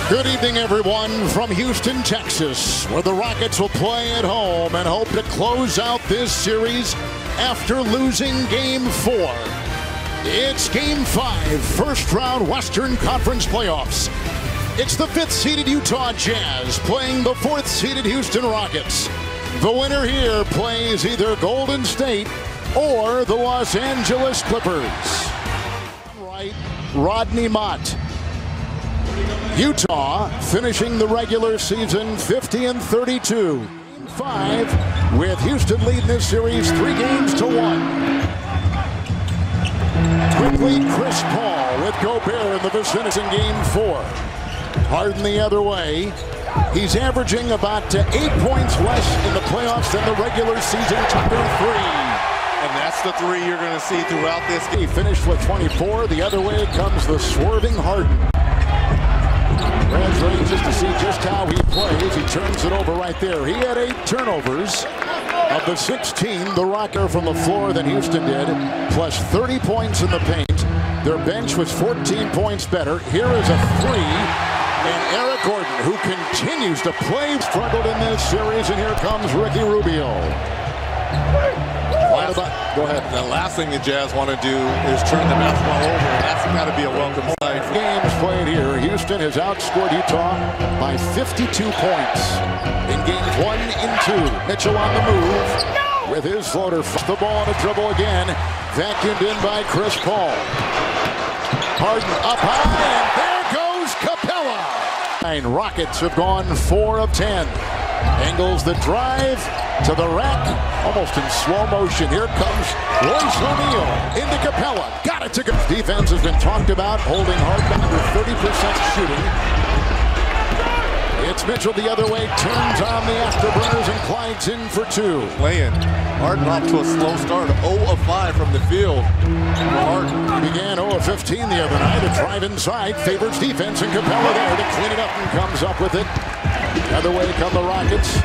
Good evening, everyone, from Houston, Texas, where the Rockets will play at home and hope to close out this series after losing Game 4. It's Game 5, first-round Western Conference playoffs. It's the 5th-seeded Utah Jazz playing the 4th-seeded Houston Rockets. The winner here plays either Golden State or the Los Angeles Clippers. Right, Rodney Mott. Utah finishing the regular season 50-32. Game 5 with Houston leading this series 3 games to 1. Quickly, Chris Paul with Gobert in the vicinity in Game 4. Harden the other way. He's averaging about 8 points less in the playoffs than the regular season Tucker 3. And that's the 3 you're going to see throughout this game. He finished with 24. The other way comes the swerving Harden. Brad's ready just to see just how he plays. He turns it over right there. He had 8 turnovers. Of the 16, the Rockets from the floor than Houston did, plus 30 points in the paint. Their bench was 14 points better. Here is a 3. And Eric Gordon, who continues to play, struggled in this series. And here comes Ricky Rubio. Go ahead. The last thing the Jazz want to do is turn the basketball over, and that's got to be a welcome sight. Games played here. Houston has outscored Utah by 52 points in games 1 and 2. Mitchell on the move with his floater. The ball on a dribble again. Vacuumed in by Chris Paul. Harden up high, and there goes Capella. Rockets have gone 4 of 10. Angles the drive to the rack, almost in slow motion. Here comes Royce O'Neal into Capella. Got it to go. Defense has been talked about, holding Harden under 30% shooting. It's Mitchell the other way, turns on the afterburners, and Clyde's in for 2. Playing Harden off to a slow start, 0 of 5 from the field. Harden began 0 of 15 the other night. A drive inside, favors defense, and Capella there to clean it up and comes up with it. The other way come the Rockets.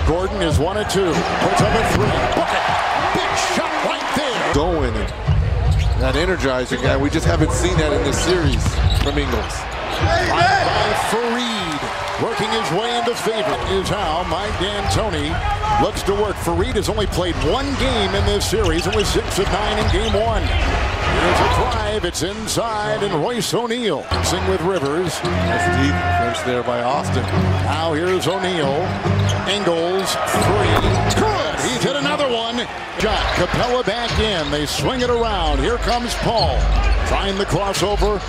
Gordon is 1 of 2. Puts up a 3. Bucket. Big shot right there. Going. That energizer guy. We just haven't seen that in this series from Ingles. By Fareed. Working his way into favor is how Mike D'Antoni looks to work. Fareed has only played 1 game in this series and was 6 of 9 in game 1. Here's a drive. It's inside, and Royce O'Neal dancing with Rivers. That's deep. Finish there by Austin. Now here's O'Neal. Ingles, 3. Good. He's hit another one. Shot. Capella back in. They swing it around. Here comes Paul. Trying the crossover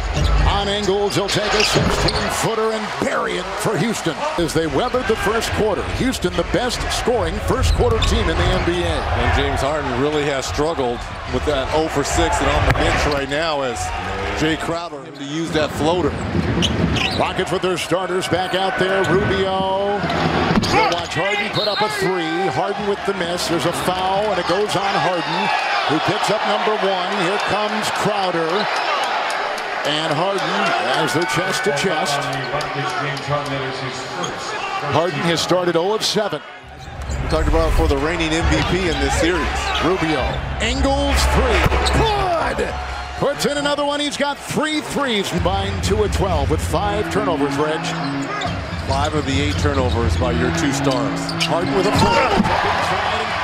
on Ingles. He'll take a 16-footer and bury it for Houston. As they weathered the first quarter. Houston, the best scoring first quarter team in the NBA. And James Harden really has struggled with that 0 for 6 and on the bench right now as Jay Crowder to use that floater. Rockets with their starters back out there. Rubio. We'll watch Harden put up a 3. Harden with the miss. There's a foul, and it goes on Harden, who picks up number 1. Here comes Crowder. And Harden as they're chest to chest. Harden has started 0 of 7. We talked about for the reigning MVP in this series. Rubio. Ingles, 3. Good! Puts in another one. He's got 3 threes. Combined 2 of 12 with 5 turnovers, Reg. 5 of the 8 turnovers by your 2 stars. Harden with a floater.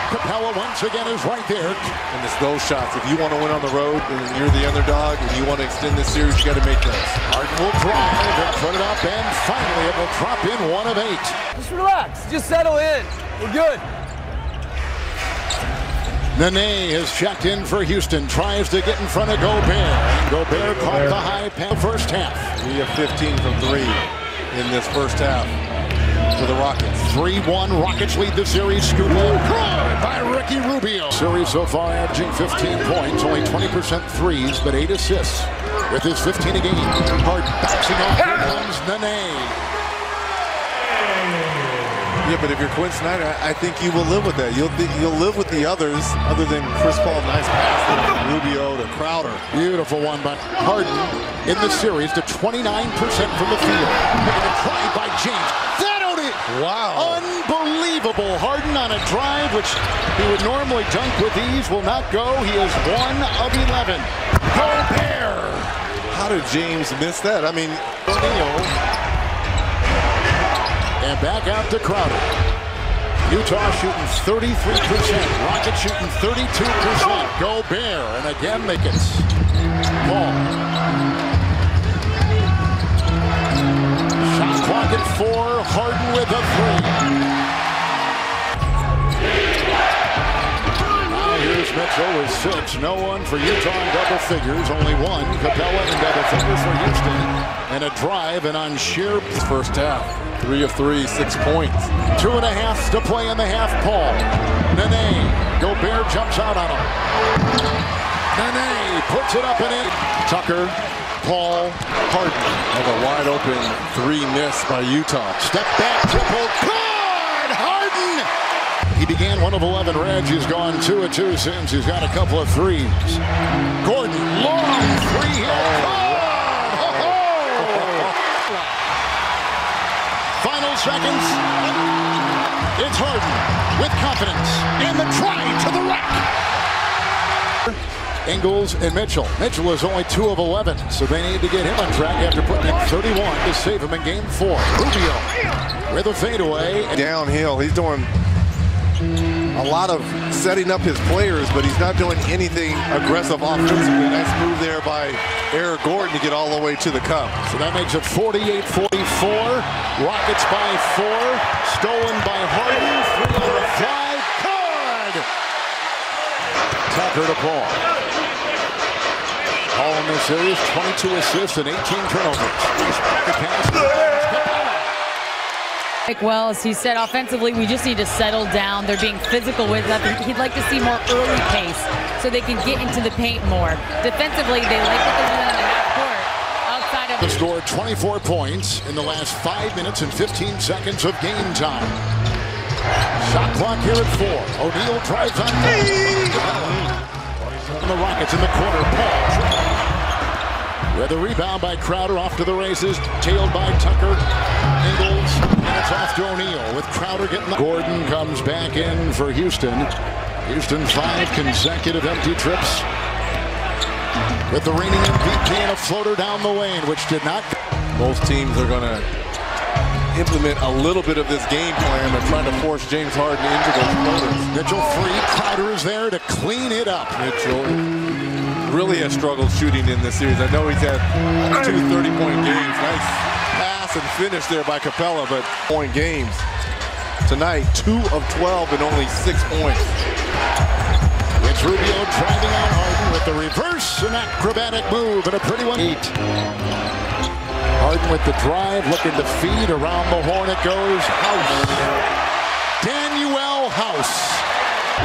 Capella once again is right there. And it's those shots. If you want to win on the road and you're the underdog and you want to extend this series, you got to make those. Harden will drive and put it up, and finally it will drop in 1 of 8. Just relax. Just settle in. We're good. Nene has checked in for Houston. Tries to get in front of Gobert. And Gobert caught the high pass first half. 3 of 15 from 3 in this first half for the Rockets. 3-1. Rockets lead the series. Scoop in by Ricky Rubio. Series so far averaging 15 points. Only 20% threes, but 8 assists with his 15 a game. Harden bouncing off. Here comes Nene. Yeah, but if you're Quinn Snyder, I think you will live with that. You'll live with the others, other than Chris Paul. Nice pass from Rubio to Crowder. Beautiful one by Harden in the series to 29% from the field. Making a try by James. That'll it. Wow. Unbelievable. Harden on a drive, which he would normally dunk with ease, will not go. He is 1 of 11. Gobert. How did James miss that? I mean, and back out to Crowder. Utah shooting 33%. Rockets shooting 32%. Gobert, and again they get Paul. Shot clock at 4. Harden with a 3. Now here's Mitchell with 6. No one for Utah in double figures. Only one. Capella in double figures for Houston. And a drive and on sheer first half. 3 of 3, 6 points. 2.5 to play in the half. Paul. Nene. Gobert jumps out on him. Nene puts it up and in. Tucker. Paul. Harden. Like a wide open 3 miss by Utah. Step back triple. Good! Harden! He began 1 of 11. Reg has gone 2 of 2 since. He's got a couple of threes. Gordon. Long 3 here. Final seconds. It's Harden with confidence. And the try to the rack. Ingles and Mitchell. Mitchell is only 2 of 11, so they need to get him on track after putting in 31 to save him in game 4. Rubio with a fadeaway. Downhill. He's doing a lot of setting up his players, but he's not doing anything aggressive offensively. Nice move there by Eric Gordon to get all the way to the cup. So that makes it 48-44. Rockets by 4. Stolen by Harden. 3 on the fly. Good! Tucker to Paul. Paul in this series, 22 assists and 18 turnovers. Well, as he said, offensively, we just need to settle down. They're being physical with us. He'd like to see more early pace so they can get into the paint more. Defensively, they like what they're doing in the half court. Outside of the scored 24 points in the last 5 minutes and 15 seconds of game time. Shot clock here at 4. O'Neal drives on. And the Rockets in the corner. Paul. With a rebound by Crowder, off to the races, tailed by Tucker. Ingles, and it's off to O'Neal with Crowder getting the... Gordon comes back in for Houston. Houston 5 consecutive empty trips. With the reigning MVP and a floater down the lane, which did not... Both teams are going to implement a little bit of this game plan of trying to force James Harden into those floaters. Mitchell free, Crowder is there to clean it up. Mitchell really has struggled shooting in this series. I know he's had 2 30-point games. Nice pass and finish there by Capella, but point games. Tonight, 2 of 12 and only 6 points. It's Rubio driving on Harden with the reverse, an acrobatic move and a pretty one. 8. Harden with the drive, looking to feed. Around the horn it goes. House. Daniel House.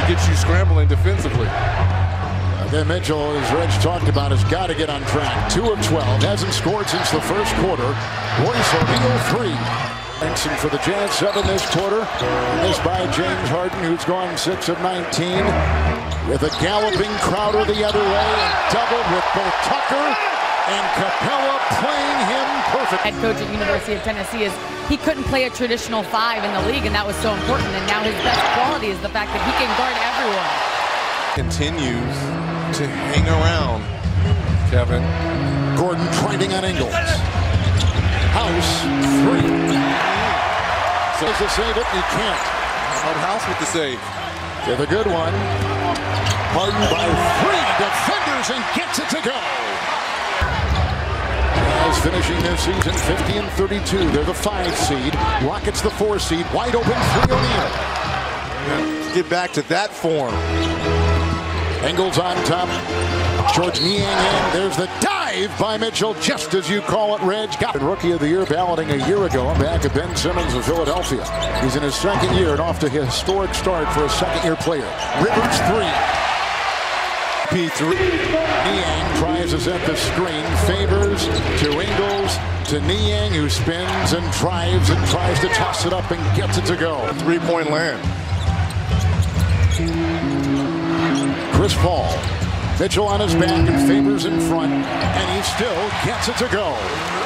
It gets you scrambling defensively. Then Mitchell, as Reg talked about, has got to get on track. 2 of 12. Hasn't scored since the first quarter. Royce O'Neal 3. Benson for the Jazz, 7 this quarter. This by James Harden, who's gone 6 of 19. With a galloping Crowder the other way. And doubled with both Tucker and Capella playing him perfect. Head coach at University of Tennessee is he couldn't play a traditional 5 in the league, and that was so important. And now his best quality is the fact that he can guard everyone. Continues to hang around, Kevin. Gordon trending on Ingles. House 3. So to save it, he can't. House with the save. With a good one. Harden by 3 defenders and gets it to go. Jazz finishing this season 50 and 32. They're the 5 seed. Rockets the 4 seed. Wide open 3 O'Neal. Get back to that form. Ingles on top. George Niang in. There's the dive by Mitchell, just as you call it, Reg. Got Rookie of the Year balloting a year ago on behalf of Ben Simmons of Philadelphia. He's in his 2nd year and off to a historic start for a 2nd-year player. Rivers 3. P3. Niang tries to set the screen. Favors to Ingles, to Niang, who spins and drives and tries to toss it up and gets it to go. 3-point land. Chris Paul. Mitchell on his back and Favors in front, and he still gets it to go.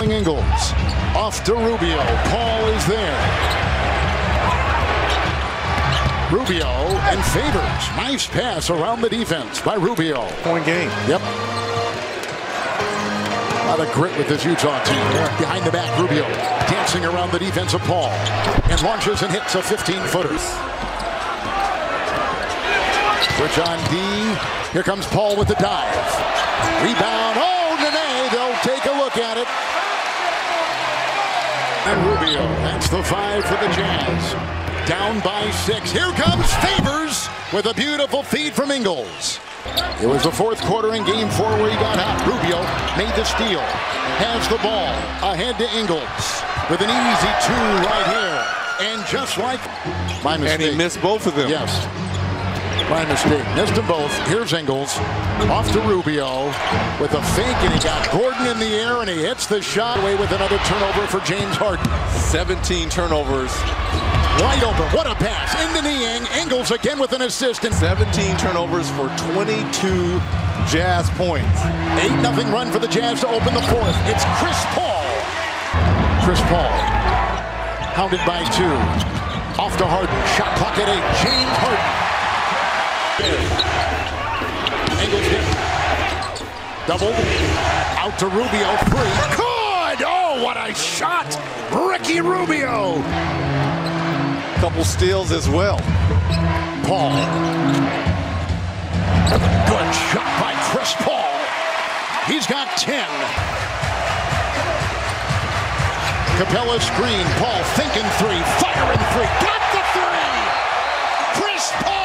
Ingles off to Rubio. Paul is there. Rubio and Favors. Nice pass around the defense by Rubio. Point game. Yep. lot of grit with this Utah team. Behind the back, Rubio dancing around the defensive Paul and launches and hits a 15-footer. For John D. Here comes Paul with the dive. Rebound. Oh, Nene. They'll take a look at it. And Rubio. That's the 5 for the Jazz. Down by 6. Here comes Favors with a beautiful feed from Ingles. It was the fourth quarter in game 4 where he got hot. Rubio made the steal. Has the ball. Ahead to Ingles with an easy 2 right here. And just like my mistake. And he missed both of them. Yes. My mistake. Missed them both. Here's Ingles. Off to Rubio with a fake, and he got Gordon in the air, and he hits the shot away with another turnover for James Harden. 17 turnovers. Wide open. What a pass. Into Niang. Ingles again with an assist. And 17 turnovers for 22 Jazz points. 8-0 run for the Jazz to open the fourth. It's Chris Paul. Chris Paul. Hounded by 2. Off to Harden. Shot clock at 8. James Harden. Ingles hit. Doubled. Out to Rubio. 3. Good! Oh, what a shot! Ricky Rubio. Couple steals as well. Paul. Good shot by Chris Paul. He's got 10. Capella screen. Paul thinking 3. Firing 3. Got the 3! Chris Paul!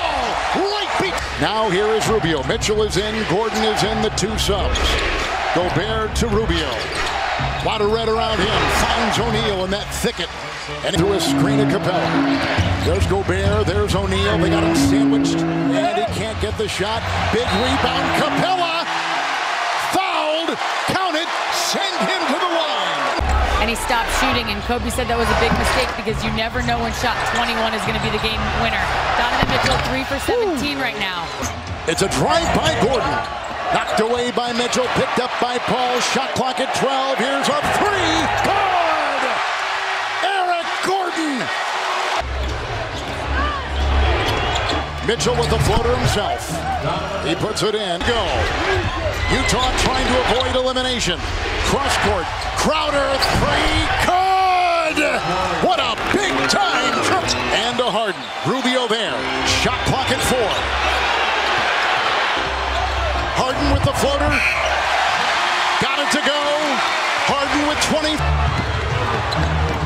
Right beat. Now here is Rubio. Mitchell is in. Gordon is in. The 2 subs. Gobert to Rubio. A lot of red around him. Finds O'Neal in that thicket. And through a screen of Capella. There's Gobert. There's O'Neal. They got him sandwiched. And he can't get the shot. Big rebound. Capella. Fouled. Count it. Send him to the line. And he stopped shooting, and Kobe said that was a big mistake because you never know when shot 21 is going to be the game winner. Donovan Mitchell 3 for 17 right now. It's a drive by Gordon. Knocked away by Mitchell. Picked up by Paul. Shot clock at 12. Here's a 3. Good! Eric Gordon! Mitchell with the floater himself. He puts it in. Go. Utah trying to avoid elimination. Cross court. Crowder 3. Good! What a big time trip. And to Harden. Rubio there. Shot clock at 4. Harden with the floater. Got it to go. Harden with 20.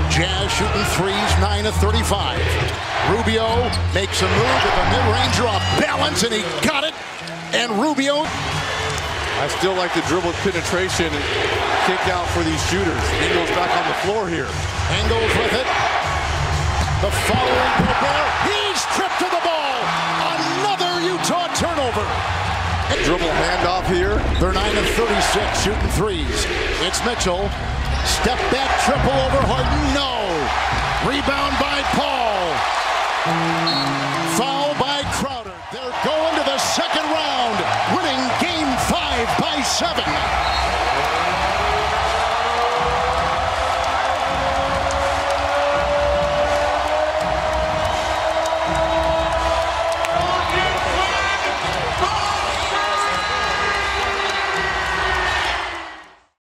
Jazz shooting 3s, 9 of 35. Rubio makes a move with a mid-ranger off balance, and he got it. And Rubio. I still like the dribble penetration and kick out for these shooters. Ingles back on the floor here. Ingles with it. The following Gobert. He's tripped to the ball. Another Utah turnover. Dribble handoff here. They're 9 of 36 shooting 3s. It's Mitchell. Step back triple over Harden. No. Rebound by Paul. Foul by